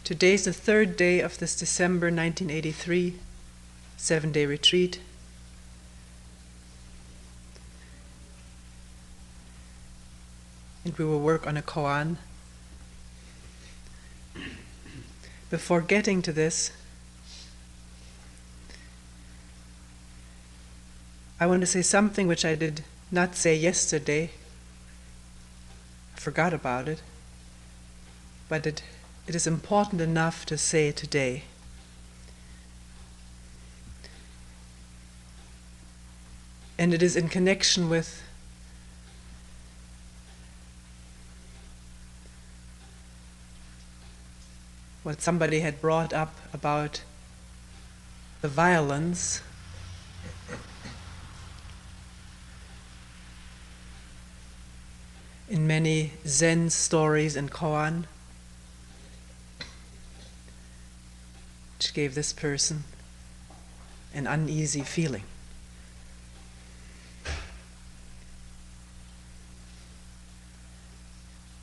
Today's the third day of this December 1983 7-day retreat. And we will work on a Koan. Before getting to this, I want to say something which I did not say yesterday. I forgot about it. But it is important enough to say today. And it is in connection with what somebody had brought up about the violence in many Zen stories and Koan, which gave this person an uneasy feeling.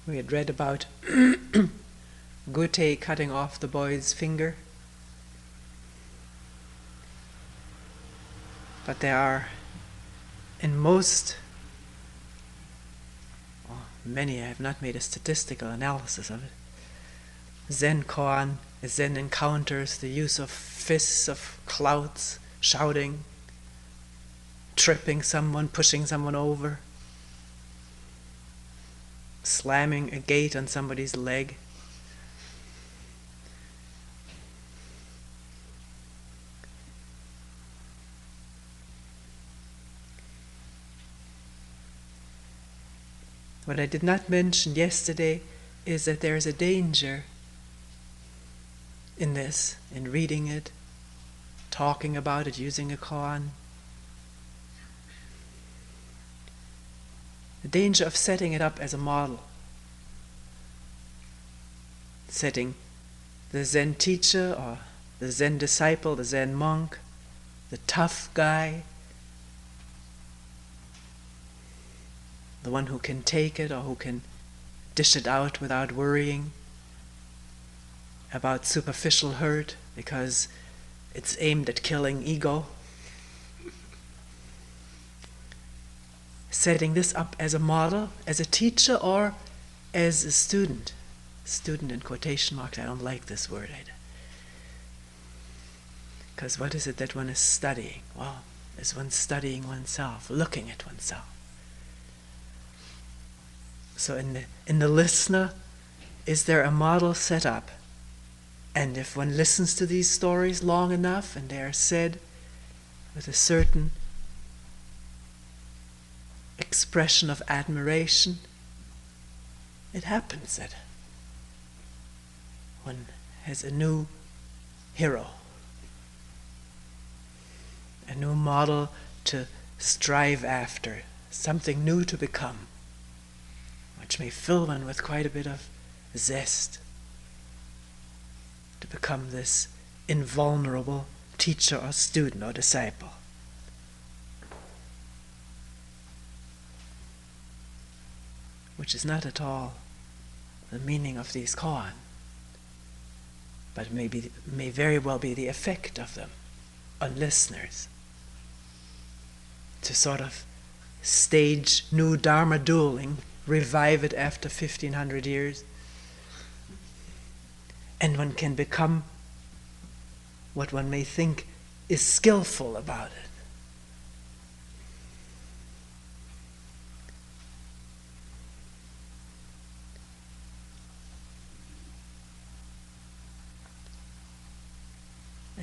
We had read about Gute cutting off the boy's finger. But there are, in most, many, I have not made a statistical analysis of it, Zen Koan, Zen encounters, the use of fists, of clouts, shouting, tripping someone, pushing someone over, slamming a gate on somebody's leg. What I did not mention yesterday is that there is a danger in this, in reading it, talking about it, using a koan. The danger of setting it up as a model. Setting the Zen teacher or the Zen disciple, the Zen monk, the tough guy, the one who can take it or who can dish it out without worrying about superficial hurt because it's aimed at killing ego. Setting this up as a model, as a teacher or as a student. Student in quotation marks, I don't like this word. Because what is it that one is studying? Well, is one studying oneself, looking at oneself. So in the listener, is there a model set up? And if one listens to these stories long enough and they are said with a certain expression of admiration, it happens that one has a new hero, a new model to strive after, something new to become, which may fill one with quite a bit of zest to become this invulnerable teacher or student or disciple. Which is not at all the meaning of these koan, but may very well be the effect of them on listeners. To sort of stage new Dharma dueling, revive it after 1500 years, and one can become what one may think is skillful about it.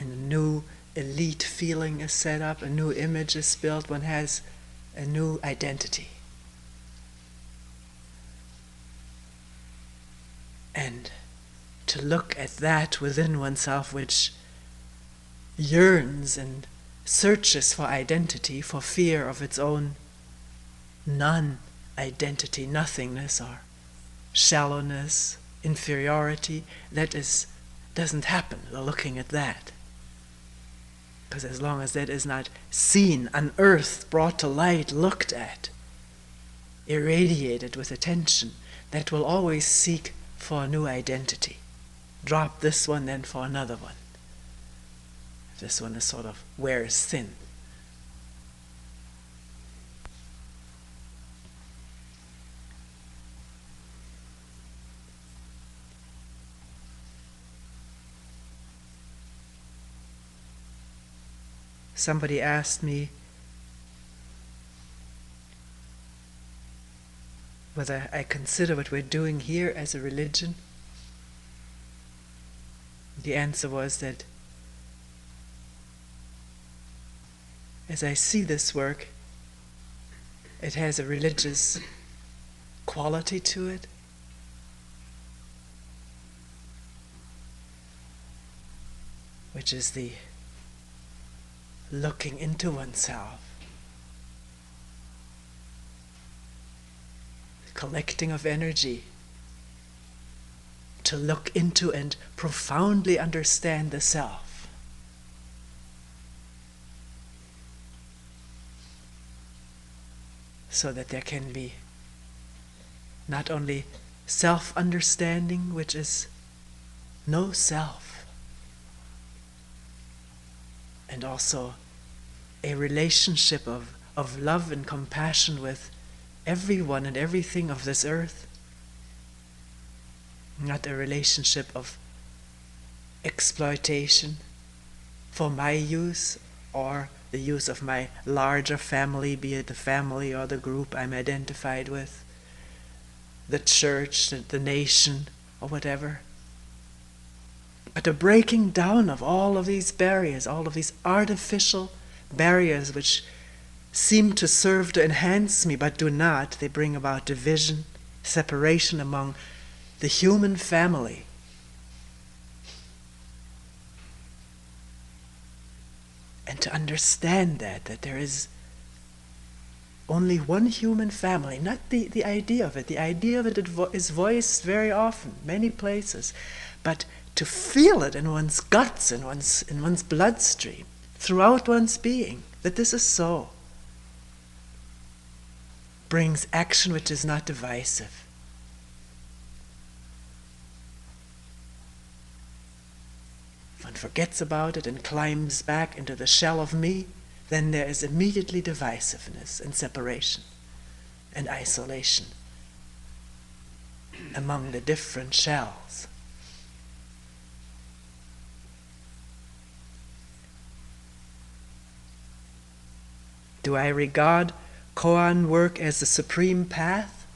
And a new elite feeling is set up, a new image is built, one has a new identity. And to look at that within oneself which yearns and searches for identity, for fear of its own non-identity, nothingness or shallowness, inferiority, doesn't happen, looking at that. Because as long as that is not seen, unearthed, brought to light, looked at, irradiated with attention, that will always seek for a new identity. drop this one then for another one. If this one is sort of wears thin. Somebody asked me whether I consider what we're doing here as a religion. The answer was that as I see this work, it has a religious quality to it. Which is the looking into oneself, the collecting of energy to look into and profoundly understand the self. So that there can be not only self-understanding, which is no self, and also a relationship of love and compassion with everyone and everything of this earth. Not a relationship of exploitation for my use or the use of my larger family, be it the family or the group I'm identified with, the church, the nation, or whatever. But a breaking down of all of these barriers, all of these artificial barriers which seem to serve to enhance me but do not. They bring about division, separation among the human family. And to understand that there is only one human family, not the idea of it. The idea of it is voiced very often, many places, but to feel it in one's guts, in one's bloodstream, throughout one's being, that this is so, brings action which is not divisive. If one forgets about it and climbs back into the shell of me, then there is immediately divisiveness and separation and isolation among the different shells. Do I regard Koan work as the supreme path?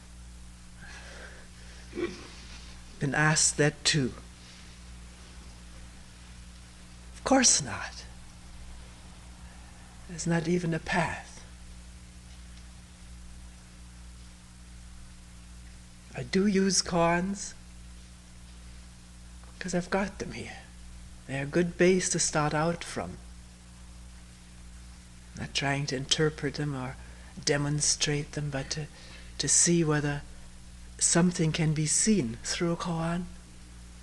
Been asked that too. Of course not. It's not even a path. I do use koans because I've got them here. They're a good base to start out from. Not trying to interpret them or demonstrate them, but to see whether something can be seen through a koan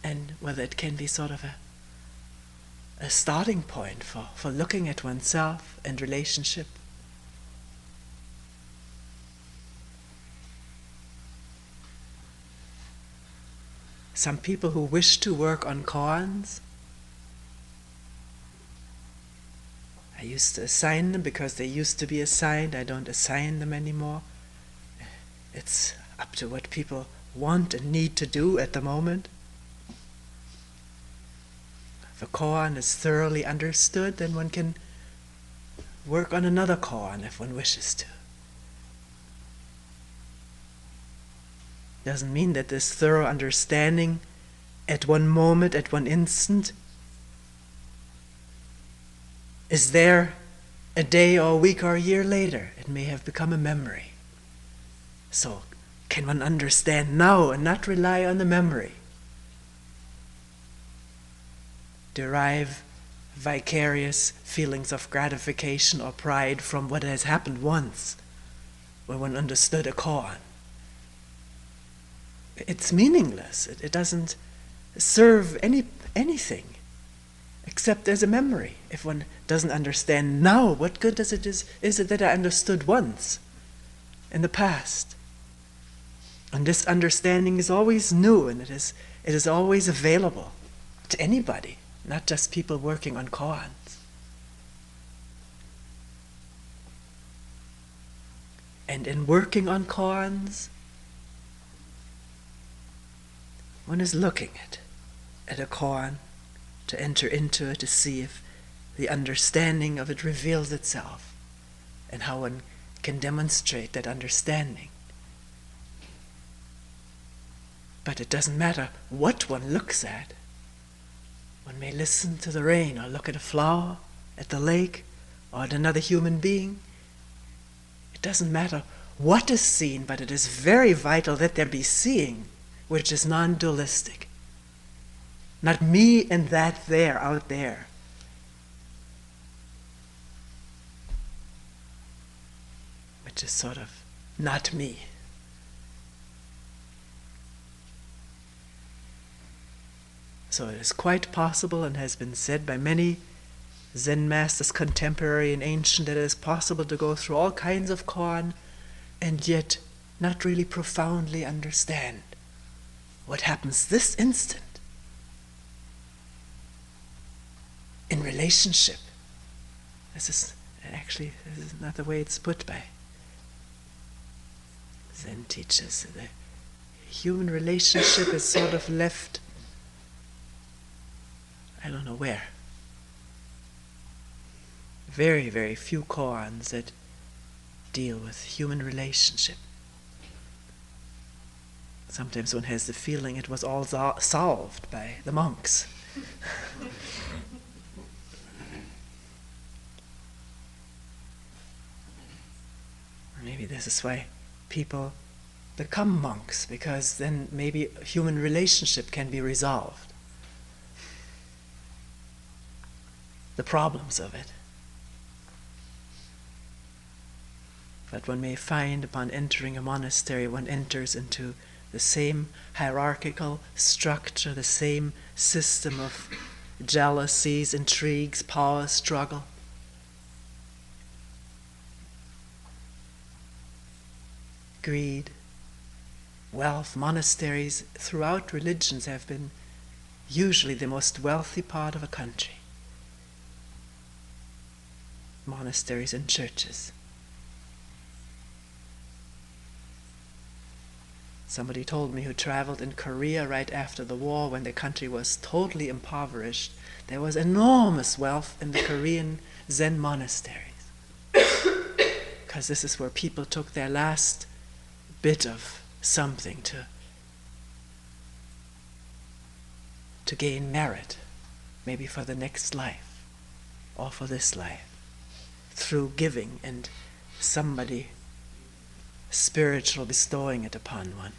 and whether it can be sort of a starting point for looking at oneself and relationship. Some people who wish to work on koans, I used to assign them because they used to be assigned. I don't assign them anymore. It's up to what people want and need to do at the moment. If a koan is thoroughly understood, then one can work on another koan if one wishes to. Doesn't mean that this thorough understanding at one moment, at one instant, is there a day or a week or a year later. It may have become a memory. So, can one understand now and not rely on the memory? Derive vicarious feelings of gratification or pride from what has happened once, when one understood a koan. It's meaningless. It doesn't serve anything except as a memory. If one doesn't understand now, what good is it that I understood once in the past? And this understanding is always new, and it is always available. to anybody, not just people working on koans. And in working on koans, one is looking at a koan, to enter into it, to see if the understanding of it reveals itself, and how one can demonstrate that understanding. But it doesn't matter what one looks at. One may listen to the rain, or look at a flower, at the lake, or at another human being. It doesn't matter what is seen, but it is very vital that there be seeing, which is non-dualistic. Not me and that there, out there. Which is sort of not me. So it is quite possible, and has been said by many Zen masters contemporary and ancient, that it is possible to go through all kinds of koan and yet not really profoundly understand what happens this instant in relationship. This is not the way it's put by Zen teachers. The human relationship is sort of left, I don't know where. Very, very few koans that deal with human relationship. Sometimes one has the feeling it was all solved by the monks. Maybe this is why people become monks, because then maybe human relationship can be resolved. The problems of it. But one may find upon entering a monastery, one enters into the same hierarchical structure, the same system of jealousies, intrigues, power struggle. Greed, wealth. Monasteries throughout religions have been usually the most wealthy part of a country. Monasteries and churches. Somebody told me, who traveled in Korea right after the war, when the country was totally impoverished, there was enormous wealth in the Korean Zen monasteries. Because this is where people took their last bit of something to gain merit, maybe for the next life, or for this life, through giving and somebody spiritual bestowing it upon one.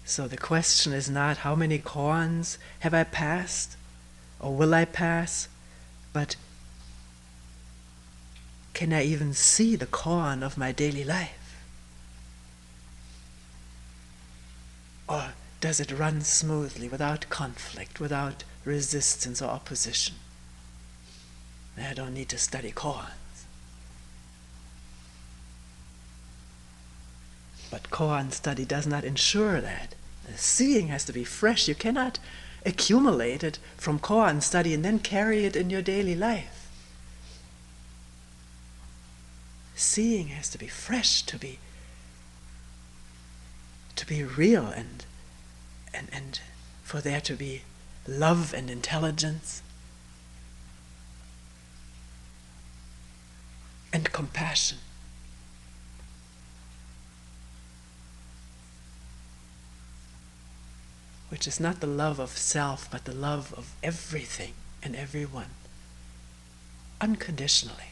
So the question is not how many koans have I passed or will I pass, but can I even see the koan of my daily life? Or does it run smoothly, without conflict, without resistance or opposition? I don't need to study koans. But koan study does not ensure that. The seeing has to be fresh. You cannot accumulate it from koan study and then carry it in your daily life. Seeing has to be fresh, to be real, and for there to be love and intelligence and compassion. Which is not the love of self, but the love of everything and everyone, unconditionally.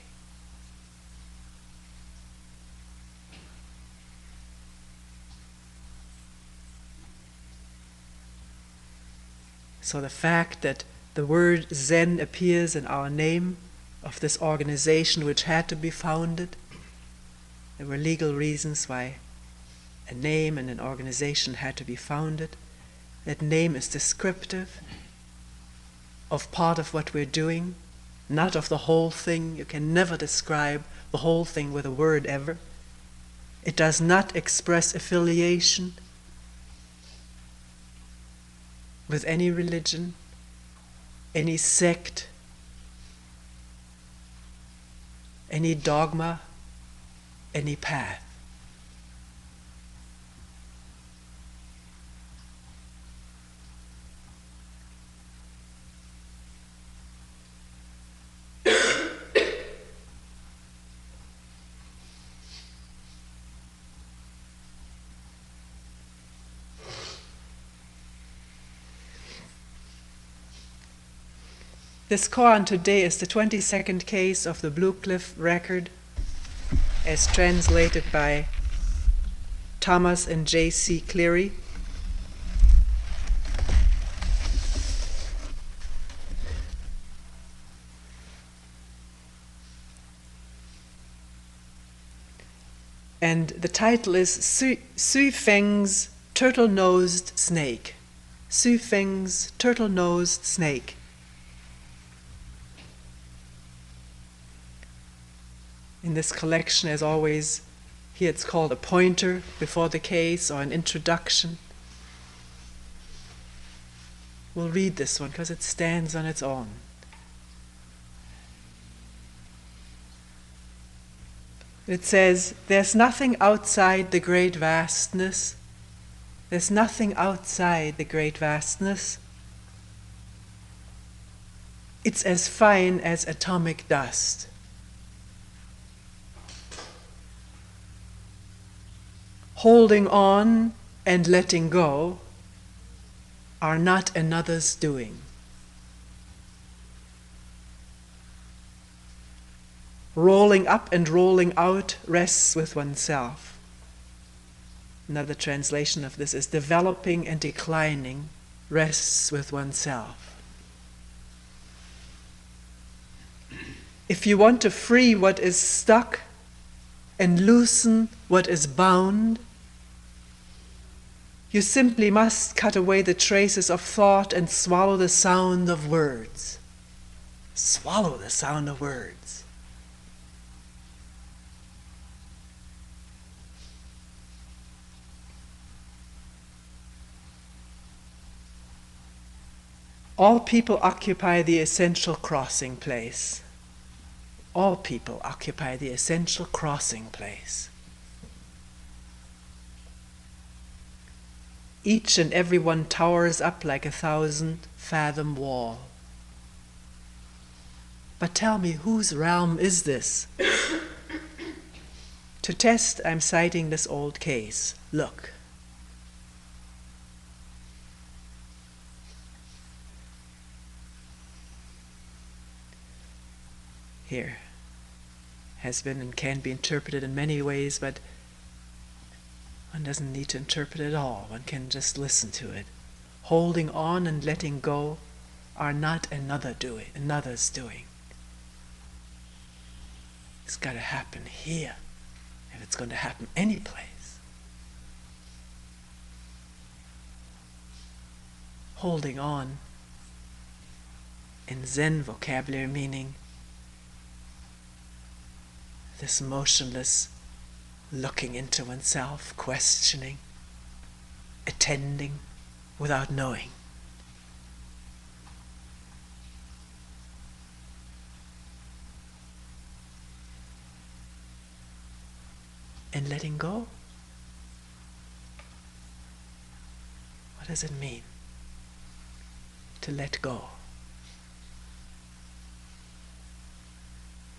So the fact that the word Zen appears in our name of this organization which had to be founded, there were legal reasons why a name and an organization had to be founded. That name is descriptive of part of what we're doing, not of the whole thing. You can never describe the whole thing with a word ever. It does not express affiliation with any religion, any sect, any dogma, any path. This koan today is the 22nd case of the Blue Cliff record, as translated by Thomas and J.C. Cleary. And the title is Shueh Feng's Turtle-Nosed Snake. Shueh Feng's Turtle-Nosed Snake. In this collection, as always, here it's called a pointer before the case or an introduction. We'll read this one because it stands on its own. It says, there's nothing outside the great vastness. There's nothing outside the great vastness. It's as fine as atomic dust. Holding on and letting go are not another's doing. Rolling up and rolling out rests with oneself. Another translation of this is developing and declining rests with oneself. If you want to free what is stuck and loosen what is bound, you simply must cut away the traces of thought and swallow the sound of words. Swallow the sound of words. All people occupy the essential crossing place. All people occupy the essential crossing place. Each and every one towers up like 1,000-fathom wall. But tell me, whose realm is this? To test, I'm citing this old case. Look. Here. Has been and can be interpreted in many ways, but one doesn't need to interpret it all. One can just listen to it. Holding on and letting go are not another's doing. It's got to happen here, if it's going to happen any place. Holding on, in Zen vocabulary, meaning this motionless looking into oneself, questioning, attending without knowing. And letting go? What does it mean to let go?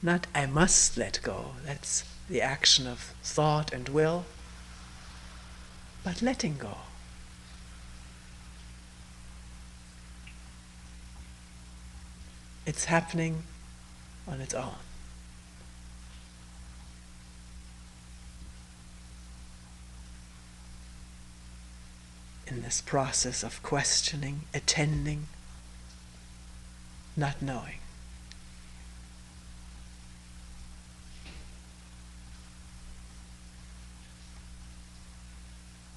Not I must let go, that's the action of thought and will, but letting go. It's happening on its own. In this process of questioning, attending, not knowing.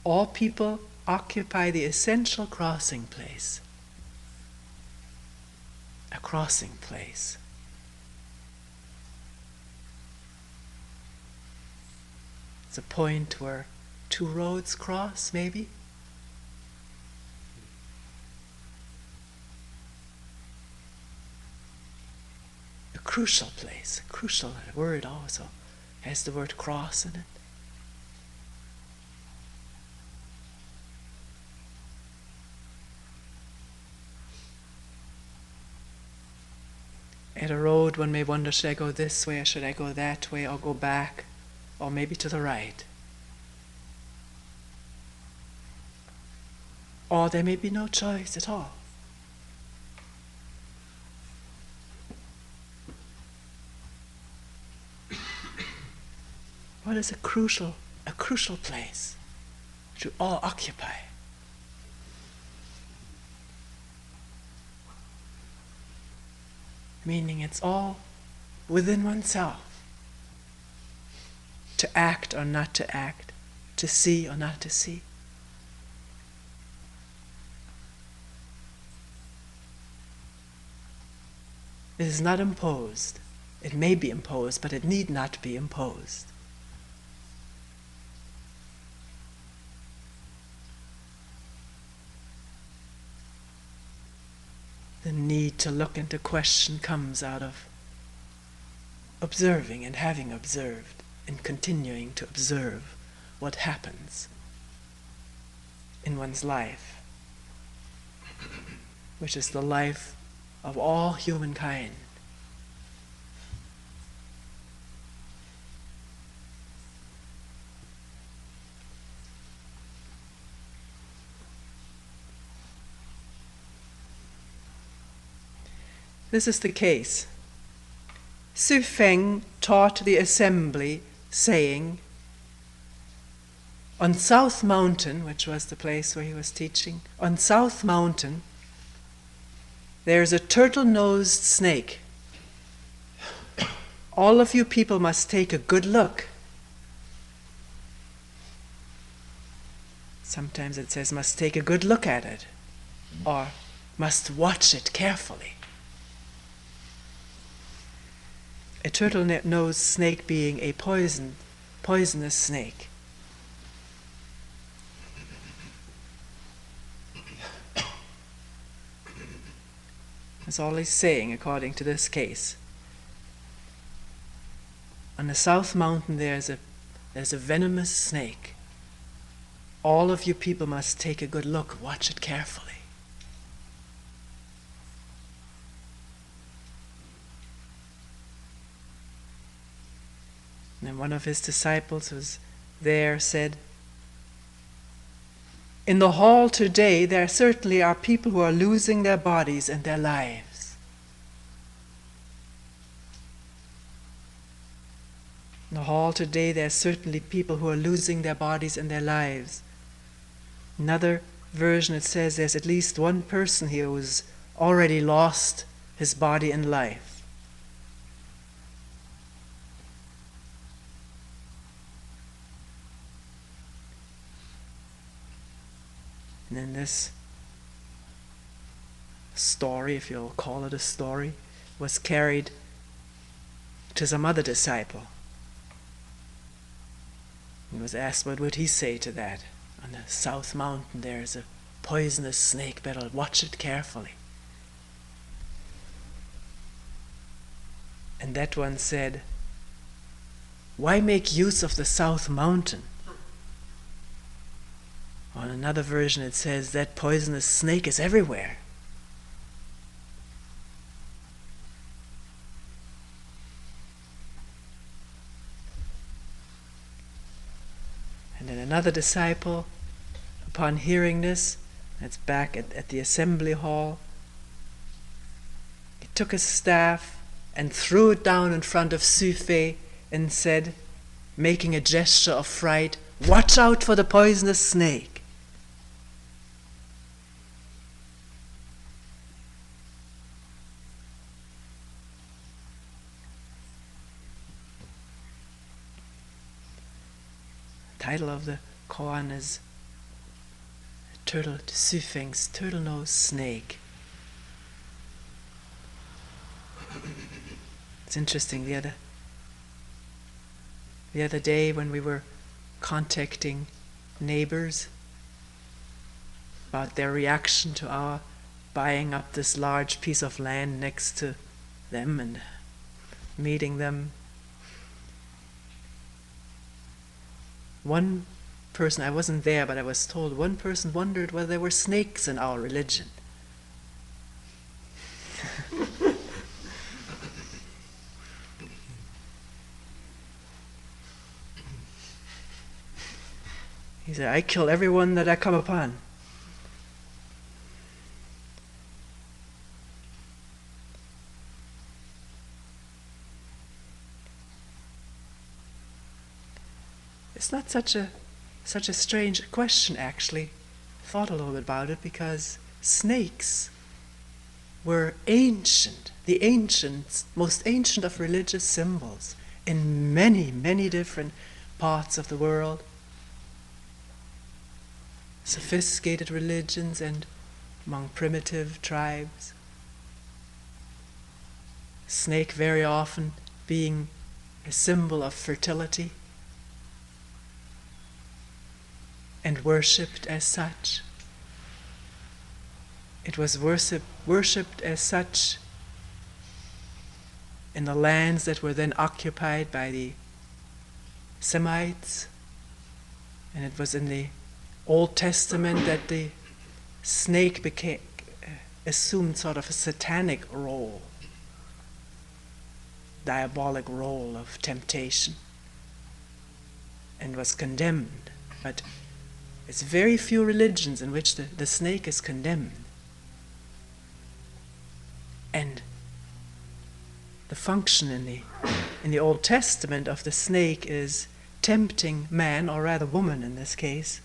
All people occupy the essential crossing place. A crossing place. It's a point where two roads cross, maybe. A crucial place, a crucial word also has the word cross in it. At a road, one may wonder, should I go this way, or should I go that way, or go back, or maybe to the right? Or there may be no choice at all. What is a crucial place to all occupy? Meaning it's all within oneself. To act or not to act, to see or not to see. It is not imposed. It may be imposed, but it need not be imposed. The need to look into question comes out of observing and having observed and continuing to observe what happens in one's life, which is the life of all humankind. This is the case. Shueh Feng taught the assembly, saying, on South Mountain, which was the place where he was teaching, on South Mountain, there is a turtle-nosed snake. All of you people must take a good look. Sometimes it says must take a good look at it, or must watch it carefully. A turtle-nosed snake being a poisonous snake. That's all he's saying according to this case. On the South Mountain there's a venomous snake. All of you people must take a good look, watch it carefully. And then one of his disciples who was there said, in the hall today there certainly are people who are losing their bodies and their lives. In the hall today there are certainly people who are losing their bodies and their lives. Another version it says there's at least one person here who's already lost his body and life. And then this story, if you'll call it a story, was carried to some other disciple. He was asked, what would he say to that? On the South Mountain there is a poisonous snake, better watch it carefully. And that one said, why make use of the South Mountain? On another version it says that poisonous snake is everywhere. And then another disciple, upon hearing this, that's back at the assembly hall, he took his staff and threw it down in front of Shueh Feng and said, making a gesture of fright, watch out for the poisonous snake. The title of the Koan is Shueh Feng's turtle-nosed snake. It's interesting, the other day when we were contacting neighbors about their reaction to our buying up this large piece of land next to them and meeting them. One person, I wasn't there, but I was told, one person wondered whether there were snakes in our religion. He said, I kill everyone that I come upon. It's not such a strange question, actually. Thought a little bit about it, because snakes were ancient, the ancients, most ancient of religious symbols in many, many different parts of the world. Sophisticated religions and among primitive tribes. Snake very often being a symbol of fertility and worshipped as such. It was worshipped as such in the lands that were then occupied by the Semites, and it was in the Old Testament that the snake assumed sort of a satanic role, diabolic role of temptation, and was condemned. But it's very few religions in which the snake is condemned. And the function in the Old Testament of the snake is tempting man, or rather woman in this case,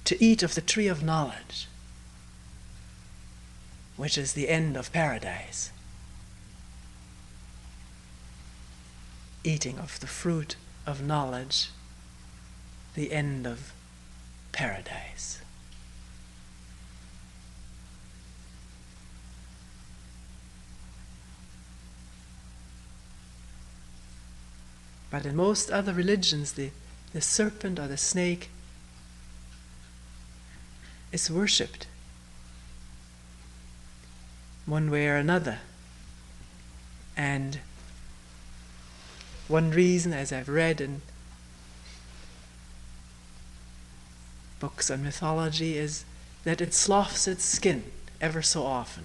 to eat of the tree of knowledge, which is the end of paradise. Eating of the fruit of knowledge, the end of paradise. But in most other religions, the serpent or the snake is worshipped one way or another. And one reason, as I've read in books on mythology, is that it sloughs its skin ever so often,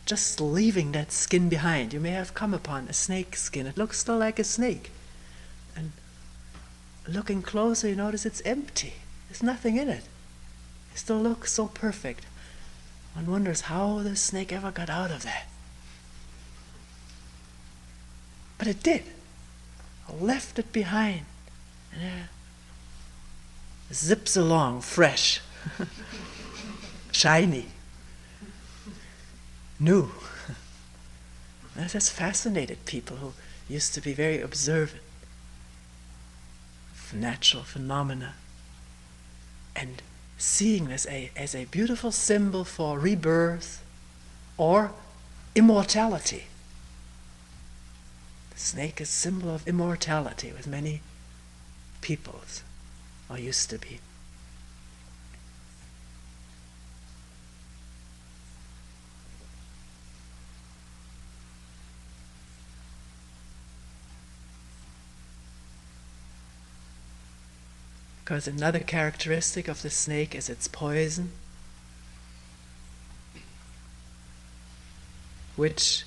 just leaving that skin behind. You may have come upon a snake skin. It looks still like a snake. And looking closer, you notice it's empty. There's nothing in it. It still looks so perfect. One wonders how the snake ever got out of that. But it did. It left it behind. And it zips along fresh, shiny, new. That has fascinated people who used to be very observant of natural phenomena, and seeing this as a beautiful symbol for rebirth or immortality. The snake is a symbol of immortality with many peoples, or used to be. Because another characteristic of the snake is its poison, which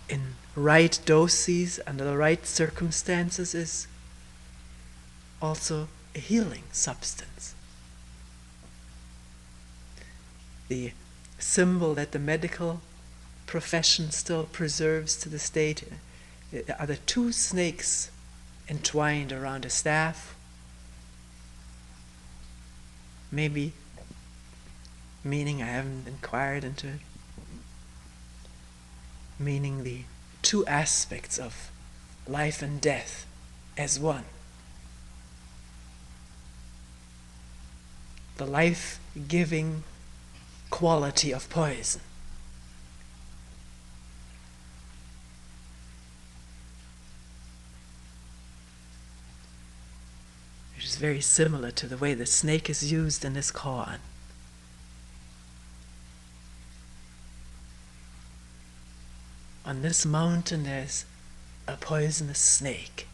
in right doses, under the right circumstances, is also a healing substance. The symbol that the medical profession still preserves to this date are the two snakes entwined around a staff, maybe meaning, I haven't inquired into it, meaning the two aspects of life and death as one. The life-giving quality of poison. is very similar to the way the snake is used in this koan. On this mountain there's a poisonous snake.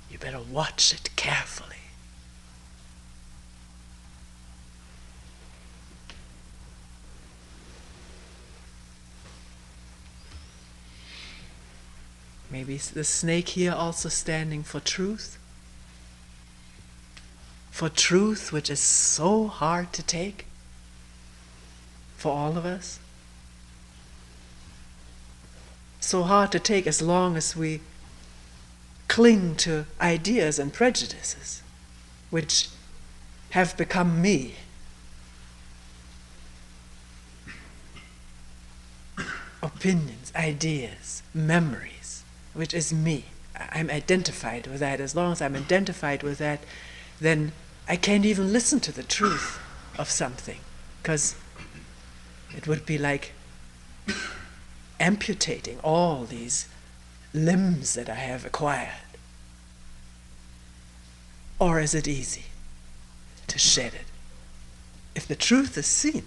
You better watch it carefully. Maybe the snake here also standing for truth. For truth, which is so hard to take for all of us. So hard to take as long as we cling to ideas and prejudices, which have become me. Opinions, ideas, memories, which is me. I'm identified with that. As long as I'm identified with that, then I can't even listen to the truth of something, because it would be like amputating all these limbs that I have acquired. Or is it easy to shed it? If the truth is seen,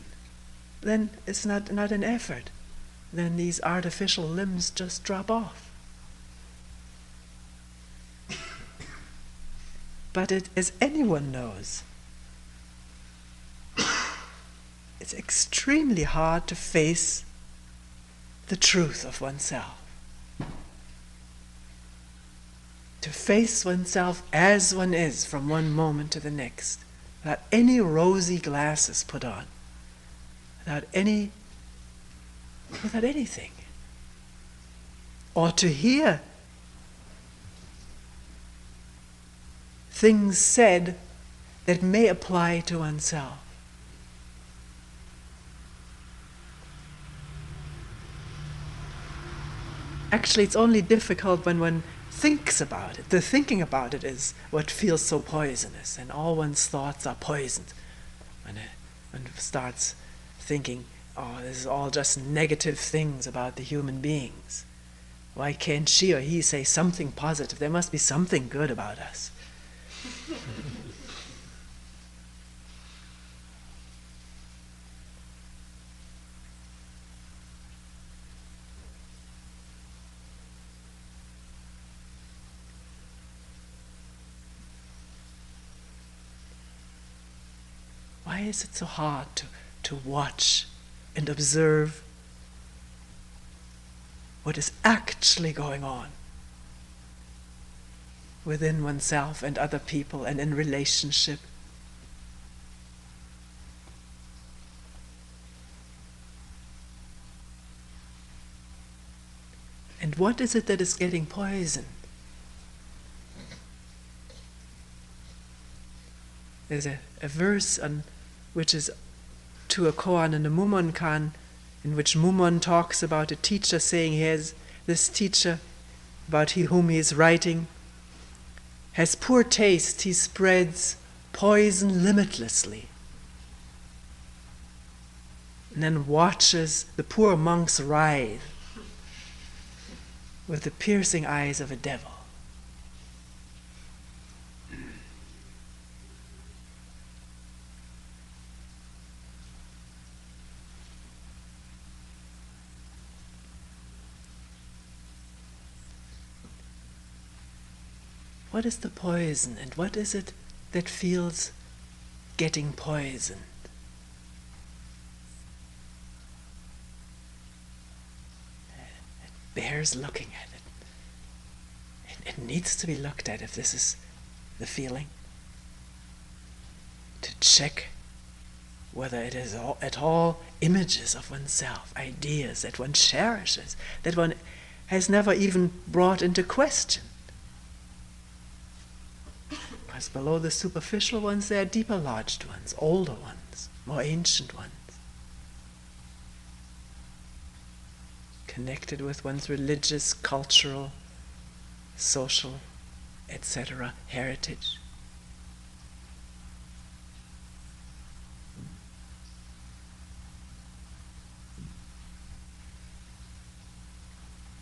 then it's not an effort. Then these artificial limbs just drop off. But as anyone knows, it's extremely hard to face the truth of oneself. To face oneself as one is from one moment to the next, without any rosy glasses put on, without anything. Or to hear things said that may apply to oneself. Actually, it's only difficult when one thinks about it. The thinking about it is what feels so poisonous, and all one's thoughts are poisoned. When one starts thinking, oh, this is all just negative things about the human beings. Why can't she or he say something positive? There must be something good about us. Why is it so hard to watch and observe what is actually going on within oneself and other people and in relationship? And what is it that is getting poisoned? There's a verse which is to a koan in the Mumonkan, in which Mumon talks about a teacher saying this teacher, about whom he is writing, has poor taste, he spreads poison limitlessly. And then watches the poor monks writhe with the piercing eyes of a devil. What is the poison, and what is it that feels getting poisoned? It bears looking at it. It needs to be looked at if this is the feeling. To check whether it is at all images of oneself, ideas that one cherishes, that one has never even brought into question. Because below the superficial ones, there are deeper lodged ones, older ones, more ancient ones, connected with one's religious, cultural, social, etc. heritage.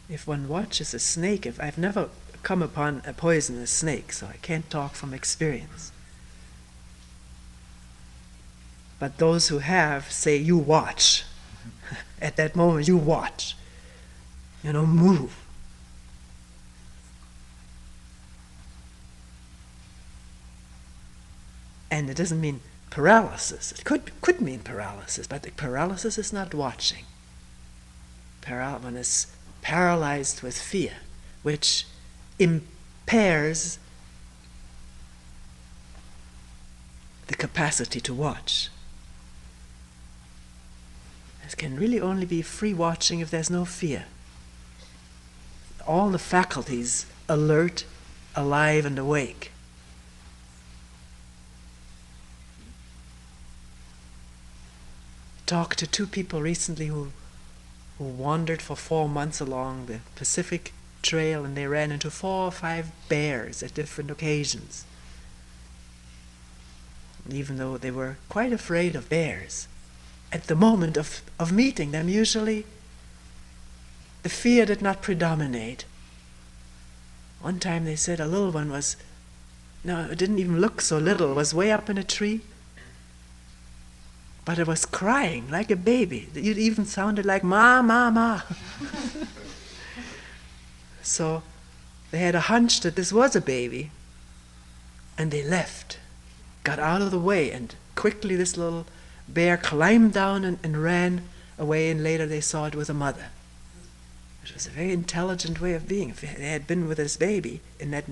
If one watches a snake, if I've never come upon a poisonous snake, so I can't talk from experience. But those who have say, you watch. At that moment, you watch. Move. And it doesn't mean paralysis. It could mean paralysis, but the paralysis is not watching. One is paralyzed with fear, which impairs the capacity to watch. It can really only be free watching if there's no fear. All the faculties alert, alive, and awake. Talked to 2 people recently who wandered for 4 months along the Pacific Trail, and they ran into 4 or 5 bears at different occasions. Even though they were quite afraid of bears, at the moment of meeting them, usually the fear did not predominate. One time they said a little one it didn't even look so little, it was way up in a tree, but it was crying like a baby. It even sounded like ma, ma, ma. So they had a hunch that this was a baby, and they left, got out of the way, and quickly this little bear climbed down and ran away, and later they saw it was a mother. It was a very intelligent way of being. If they had been with this baby in that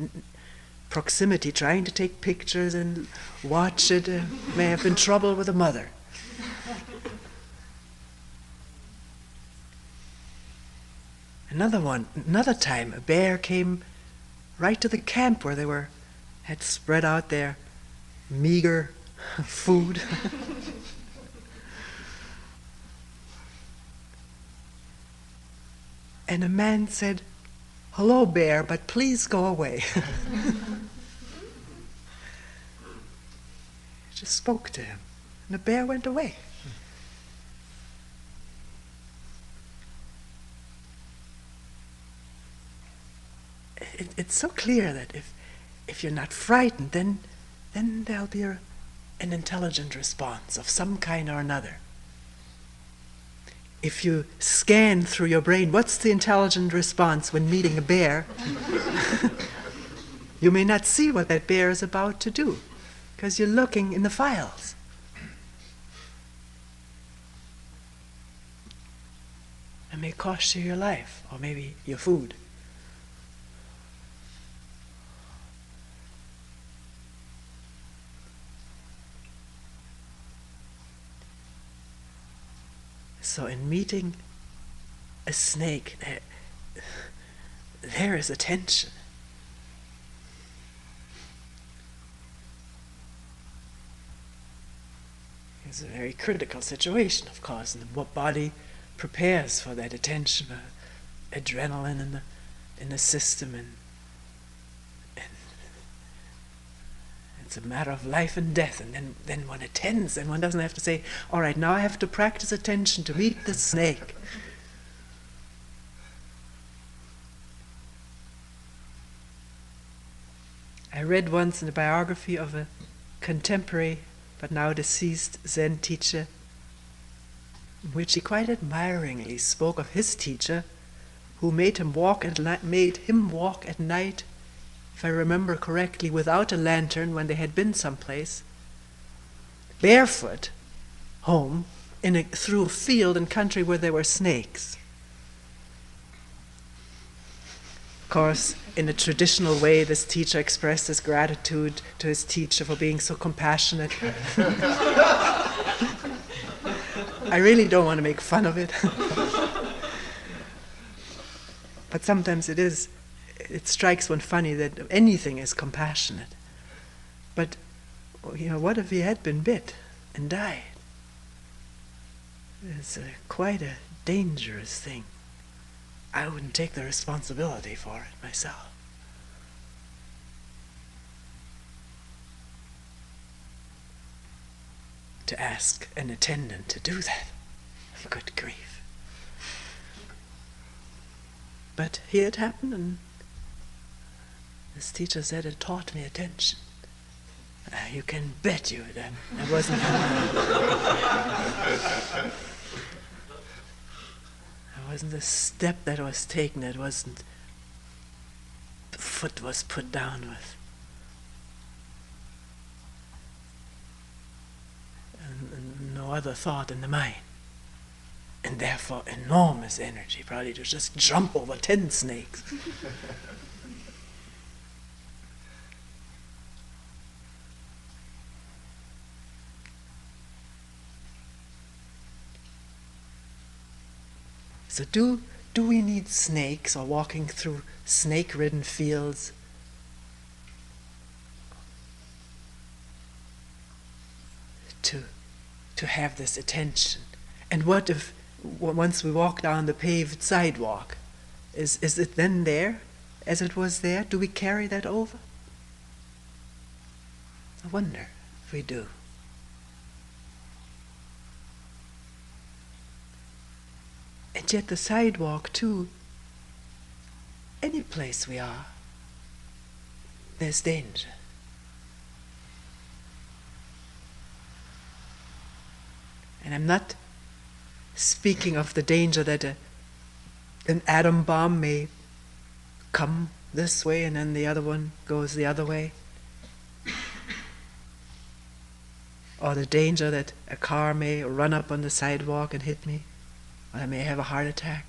proximity, trying to take pictures and watch it, may have been trouble with the mother. Another time, a bear came right to the camp where they had spread out their meager food. And a man said, "Hello, bear, but please go away." Just spoke to him, and the bear went away. It's so clear that if you're not frightened, then there'll be an intelligent response of some kind or another. If you scan through your brain, what's the intelligent response when meeting a bear? You may not see what that bear is about to do, because you're looking in the files. It may cost you your life, or maybe your food. So in meeting a snake, there is attention. It's a very critical situation, of course, and the body prepares for that attention, adrenaline in the system, and it's a matter of life and death, and then one attends, and one doesn't have to say, all right, now I have to practice attention to meet the snake. I read once in a biography of a contemporary but now deceased Zen teacher, in which he quite admiringly spoke of his teacher, who made him walk at night, if I remember correctly, without a lantern when they had been someplace, barefoot, home, through a field and country where there were snakes. Of course, in a traditional way, this teacher expressed his gratitude to his teacher for being so compassionate. I really don't want to make fun of it. But sometimes it strikes one funny that anything is compassionate. But, what if he had been bit and died? It's quite a dangerous thing. I wouldn't take the responsibility for it myself. To ask an attendant to do that. Good grief. But here it happened, and This teacher said it taught me attention. You can bet you that it wasn't. It wasn't a step that was taken. It wasn't. The foot was put down with. And no other thought in the mind. And therefore enormous energy, probably to just jump over 10 snakes. So do we need snakes or walking through snake-ridden fields? To have this attention? And what if once we walk down the paved sidewalk, is it then there as it was there? Do we carry that over? I wonder if we do. And yet the sidewalk too, any place we are, there's danger. And I'm not speaking of the danger that an atom bomb may come this way and then the other one goes the other way. Or the danger that a car may run up on the sidewalk and hit me. Or I may have a heart attack.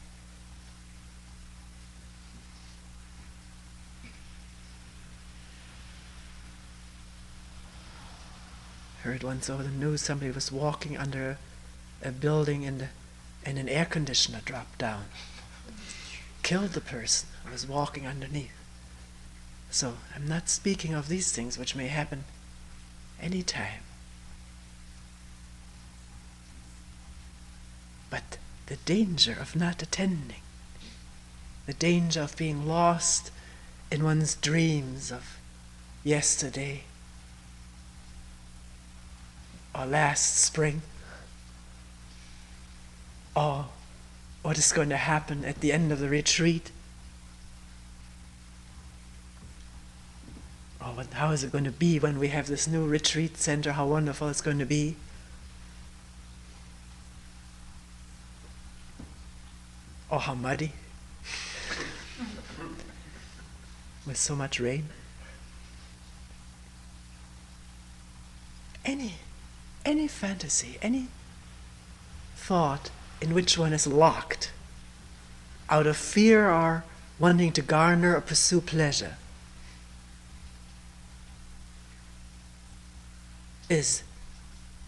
Heard once over the news somebody was walking under a building and an air conditioner dropped down. Killed the person who was walking underneath. So I'm not speaking of these things which may happen any time. But the danger of not attending, the danger of being lost in one's dreams of yesterday or last spring, or what is going to happen at the end of the retreat, or how is it going to be when we have this new retreat center, how wonderful it's going to be. Or how muddy, with so much rain. Any fantasy, any thought in which one is locked out of fear or wanting to garner or pursue pleasure is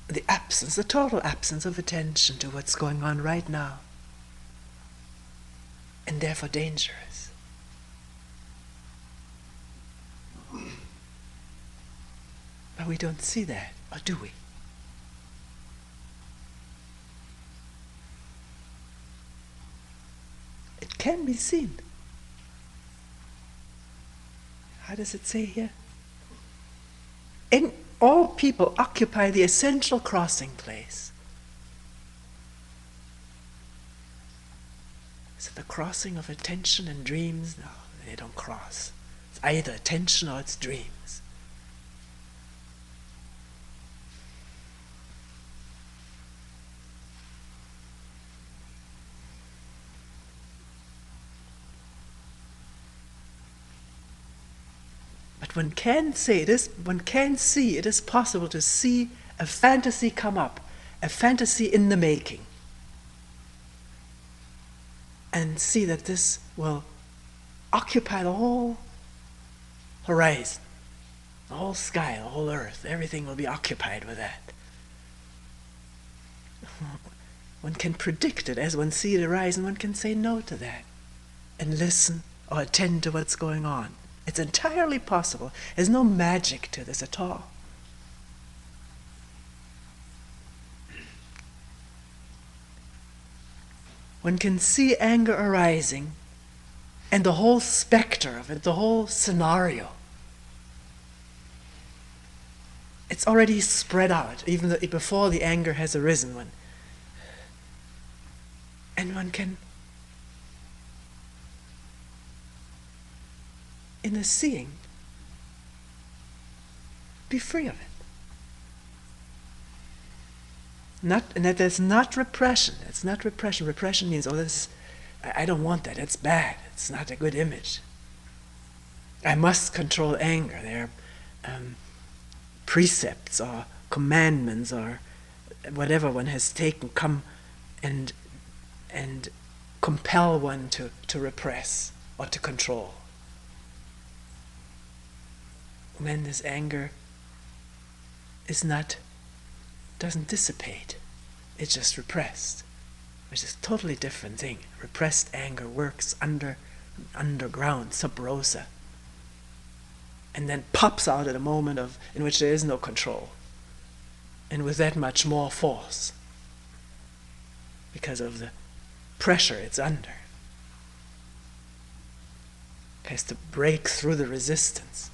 the absence, the total absence of attention to what's going on right now, and therefore dangerous. But we don't see that, or do we? It can be seen. How does it say here? All people occupy the essential crossing place. Is it the crossing of attention and dreams? No, they don't cross. It's either attention or it's dreams. But one can see it is possible to see a fantasy come up, a fantasy in the making, and see that this will occupy the whole horizon, the whole sky, the whole earth. Everything will be occupied with that. One can predict it as one sees it arise, and one can say no to that and listen or attend to what's going on. It's entirely possible. There's no magic to this at all. One can see anger arising and the whole specter of it, the whole scenario. It's already spread out, even before the anger has arisen. And one can, in the seeing, Be free of it. And that is not repression. It's not repression. Repression means, I don't want that. It's bad. It's not a good image. I must control anger. There are precepts or commandments or whatever one has taken come and compel one to repress or to control. When this anger doesn't dissipate, it's just repressed, which is a totally different thing. Repressed anger works underground, sub rosa, and then pops out at a moment in which there is no control, and with that much more force, because of the pressure it's under. It has to break through the resistance.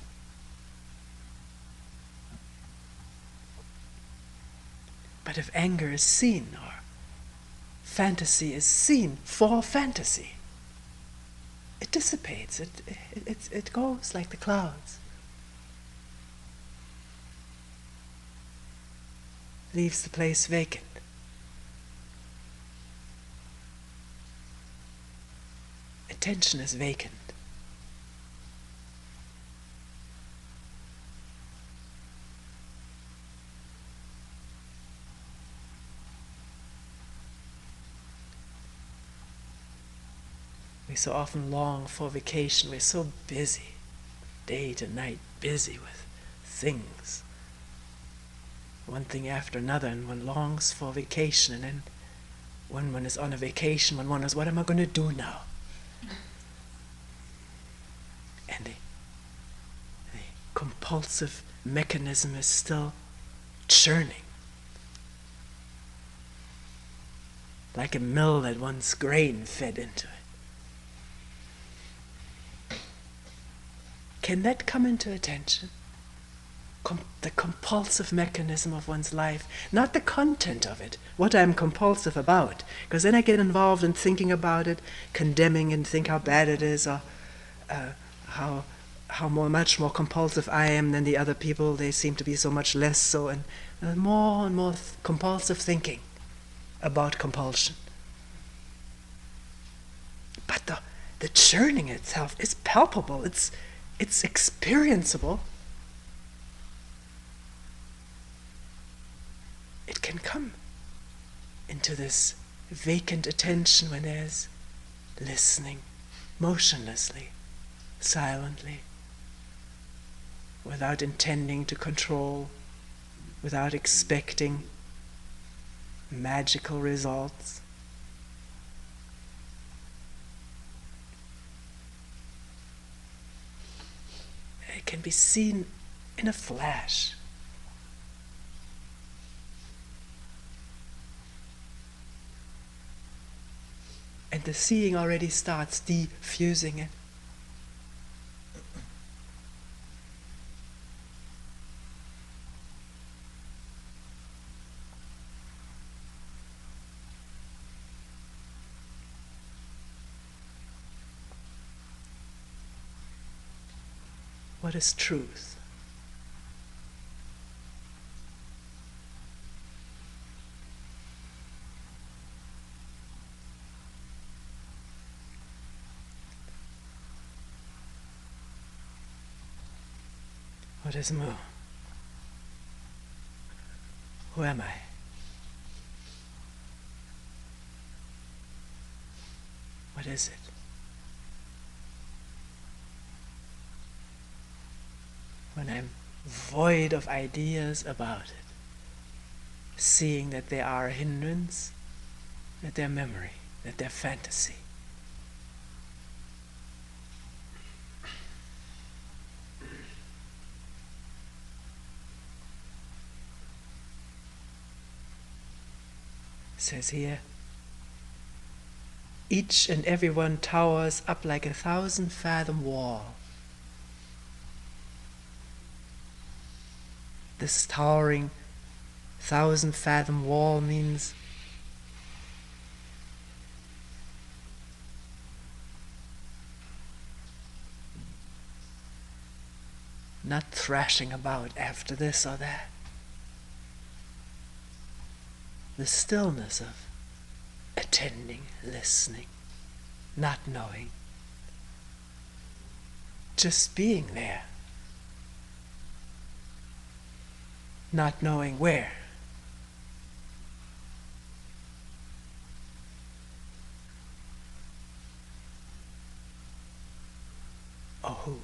But if anger is seen, or fantasy is seen for fantasy, it dissipates, it goes like the clouds. Leaves the place vacant. Attention is vacant. We so often long for vacation. We're so busy, day to night, busy with things, one thing after another, and one longs for vacation, and then when one is on a vacation, one wonders, what am I going to do now? And the compulsive mechanism is still churning, like a mill that wants grain fed into it. Can that come into attention? The compulsive mechanism of one's life, not the content of it, what I'm compulsive about, because then I get involved in thinking about it, condemning and think how bad it is, or how much more compulsive I am than the other people. They seem to be so much less so, and more compulsive thinking about compulsion. But the churning itself is palpable. It's experienceable. It can come into this vacant attention when there's listening motionlessly, silently, without intending to control, without expecting magical results. It can be seen in a flash. And the seeing already starts diffusing it. What is truth? What is Mu? Who am I? What is it? When I'm void of ideas about it, seeing that they are a hindrance, that they're memory, that they're fantasy. It says here, each and every one towers up like 1,000-fathom wall. This towering 1,000-fathom wall means not thrashing about after this or that. The stillness of attending, listening, not knowing, just being there, not knowing where. Or who.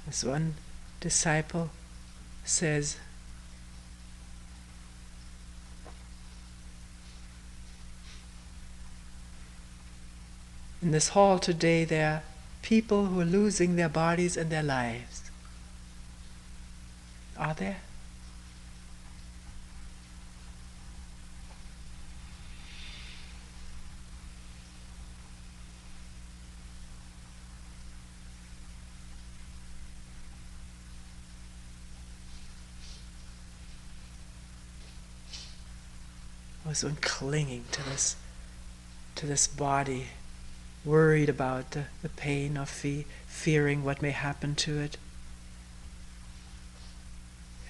As one disciple says, in this hall today there are people who are losing their bodies and their lives. Are there? Was one clinging to this body, worried about the pain or fearing what may happen to it.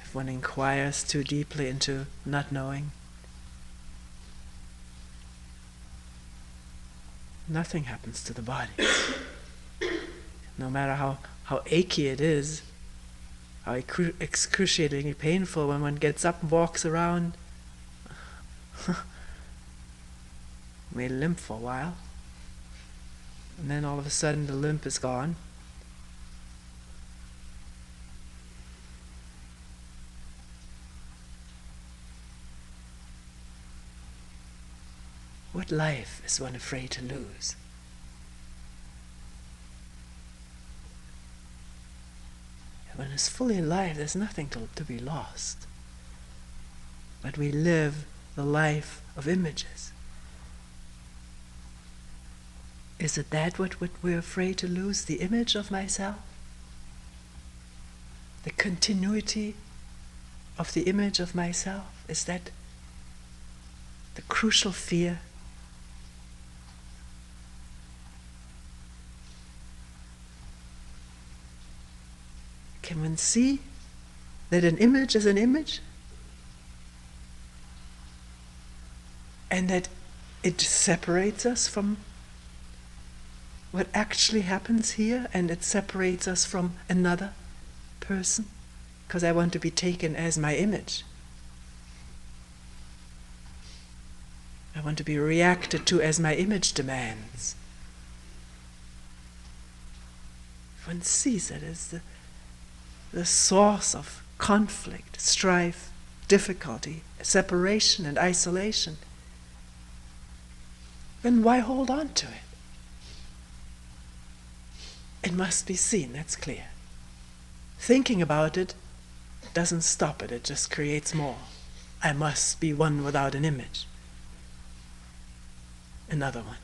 If one inquires too deeply into not knowing, nothing happens to the body. No matter how achy it is, how excruciatingly painful, when one gets up and walks around, may limp for a while, and then all of a sudden the limp is gone. What life is one afraid to lose? When it's fully alive, there's nothing to be lost. But we live the life of images. Is it that what we're afraid to lose? The image of myself? The continuity of the image of myself? Is that the crucial fear? Can one see that an image is an image? And that it separates us from what actually happens here, and it separates us from another person, because I want to be taken as my image. I want to be reacted to as my image demands. One sees it as the source of conflict, strife, difficulty, separation and isolation. Then why hold on to it? It must be seen, that's clear. Thinking about it doesn't stop it, it just creates more. I must be one without an image. Another one.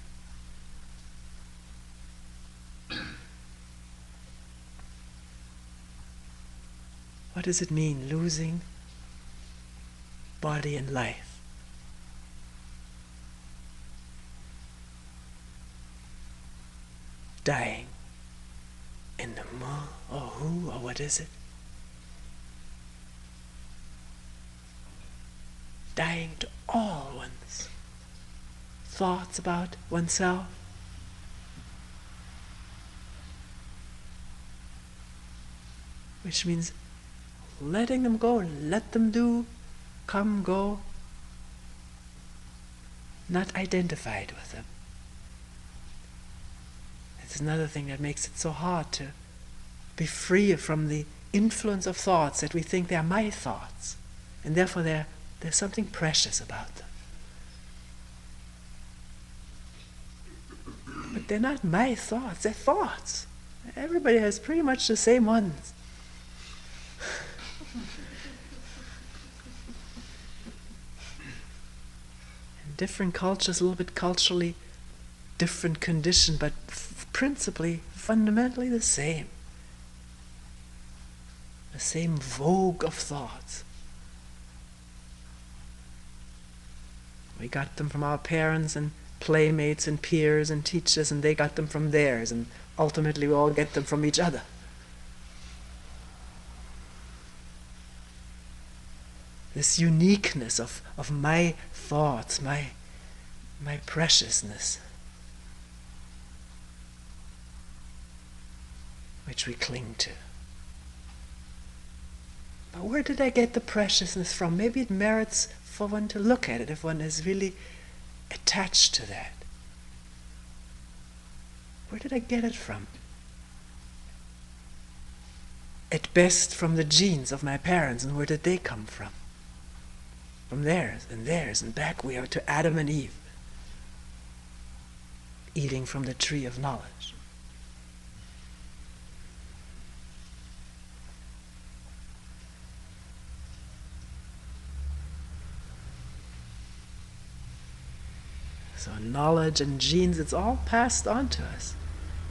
What does it mean, losing body and life? Dying in the mo, or who, or what is it? Dying to all one's thoughts about oneself. Which means letting them go, let them do, come, go, not identified with them. It's another thing that makes it so hard to be free from the influence of thoughts, that we think they are my thoughts, and therefore there's something precious about them. But they're not my thoughts, they're thoughts. Everybody has pretty much the same ones. And Different cultures, a little bit culturally different condition, but principally, fundamentally the same. The same vogue of thoughts. We got them from our parents and playmates and peers and teachers, and they got them from theirs, and ultimately we all get them from each other. This uniqueness of my thoughts, my preciousness, which we cling to. But where did I get the preciousness from? Maybe it merits for one to look at it if one is really attached to that. Where did I get it from? At best from the genes of my parents, and where did they come from? From theirs, and back we are to Adam and Eve, eating from the tree of knowledge. So knowledge and genes, it's all passed on to us.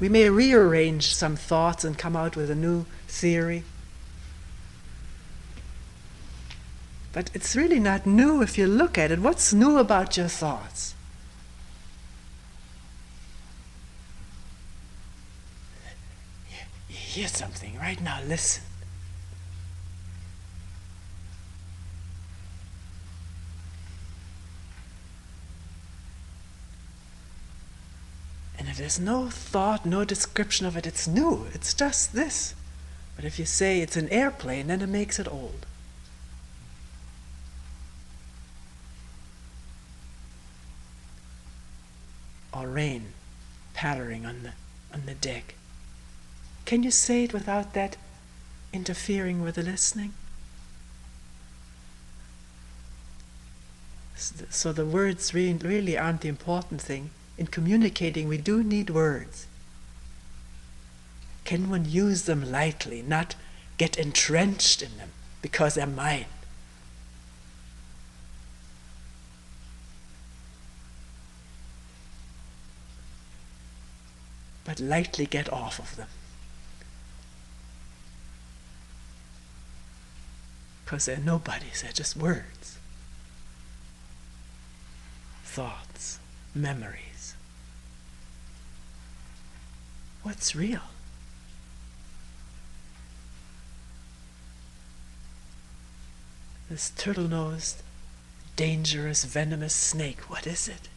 We may rearrange some thoughts and come out with a new theory. But it's really not new if you look at it. What's new about your thoughts? You hear something right now, listen. And if there's no thought, no description of it, it's new. It's just this. But if you say it's an airplane, then it makes it old. Or rain pattering on the deck. Can you say it without that interfering with the listening? So the words really aren't the important thing. In communicating, we do need words. Can one use them lightly, not get entrenched in them because they're mine? But lightly get off of them. Because they're nobodies, they're just words. Thoughts, memories. What's real? This turtle-nosed, dangerous, venomous snake, what is it?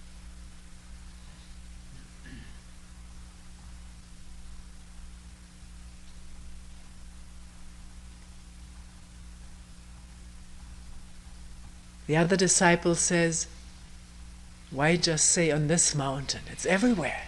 The other disciple says, why just say on this mountain? It's everywhere.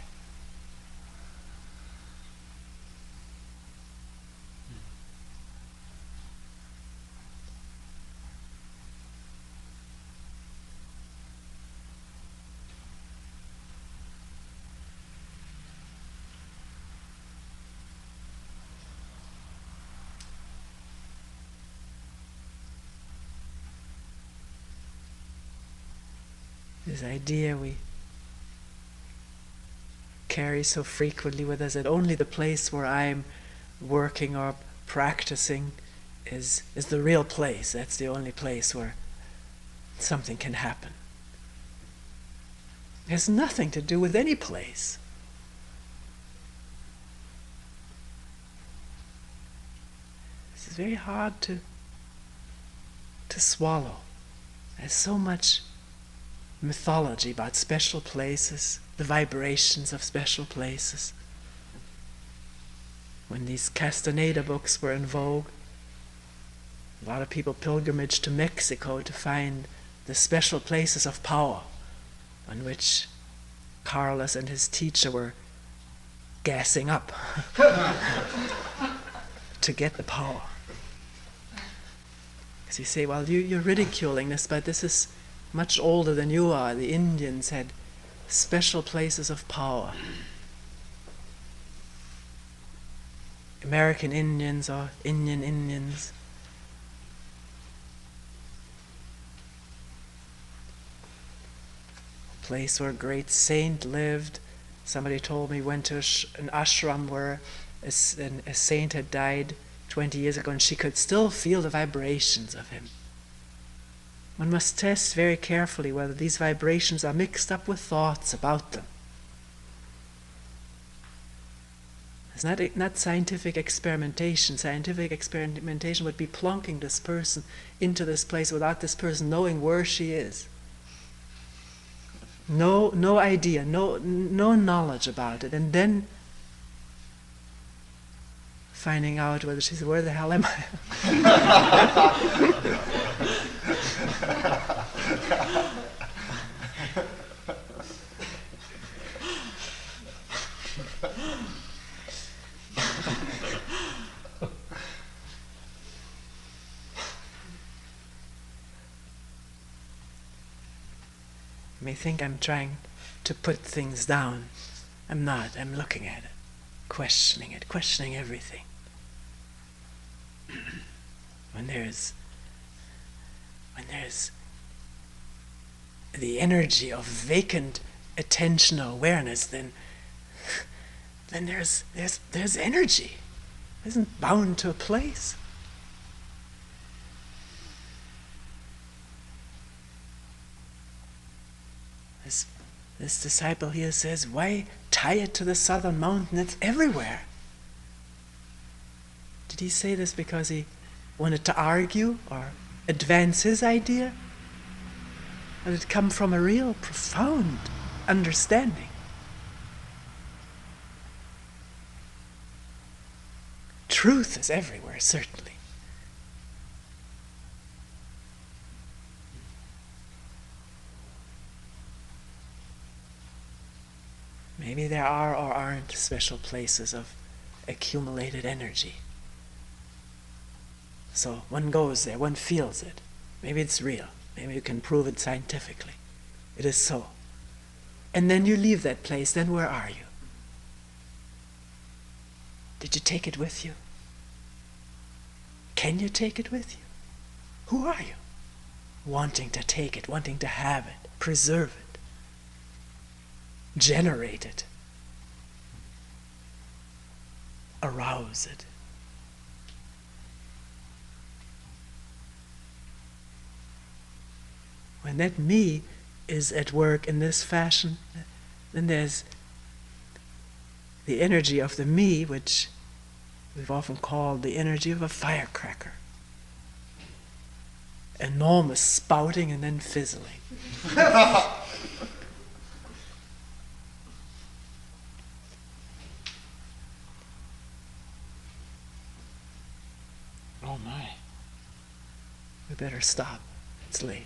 This idea we carry so frequently with us that only the place where I'm working or practicing is the real place. That's the only place where something can happen. It has nothing to do with any place. This is very hard to swallow. There's so much mythology about special places, the vibrations of special places. When these Castaneda books were in vogue, a lot of people pilgrimaged to Mexico to find the special places of power on which Carlos and his teacher were gassing up to get the power. Because you say, well, you're ridiculing this, but this is much older than you are. The Indians had special places of power. American Indians or Indian Indians. place where a great saint lived. Somebody told me went to an ashram where a saint had died 20 years ago, and she could still feel the vibrations of him. One must test very carefully whether these vibrations are mixed up with thoughts about them. It's not scientific experimentation. Scientific experimentation would be plonking this person into this place without this person knowing where she is. No idea, no knowledge about it, and then finding out whether she's, where the hell am I? You may think I'm trying to put things down. I'm not. I'm looking at it, questioning everything. When there's the energy of vacant attentional awareness, then there's energy. It isn't bound to a place. This disciple here says, why tie it to the southern mountain? It's everywhere. Did he say this because he wanted to argue or advance his idea? Or did it come from a real profound understanding? Truth is everywhere, certainly. Maybe there are or aren't special places of accumulated energy. So one goes there, one feels it. Maybe it's real. Maybe you can prove it scientifically. It is so. And then you leave that place, then where are you? Did you take it with you? Can you take it with you? Who are you? Wanting to take it, wanting to have it, preserve it, generate it, arouse it. When that me is at work in this fashion, then there's the energy of the me, which we've often called the energy of a firecracker. Enormous spouting and then fizzling. Oh my. We better stop. It's late.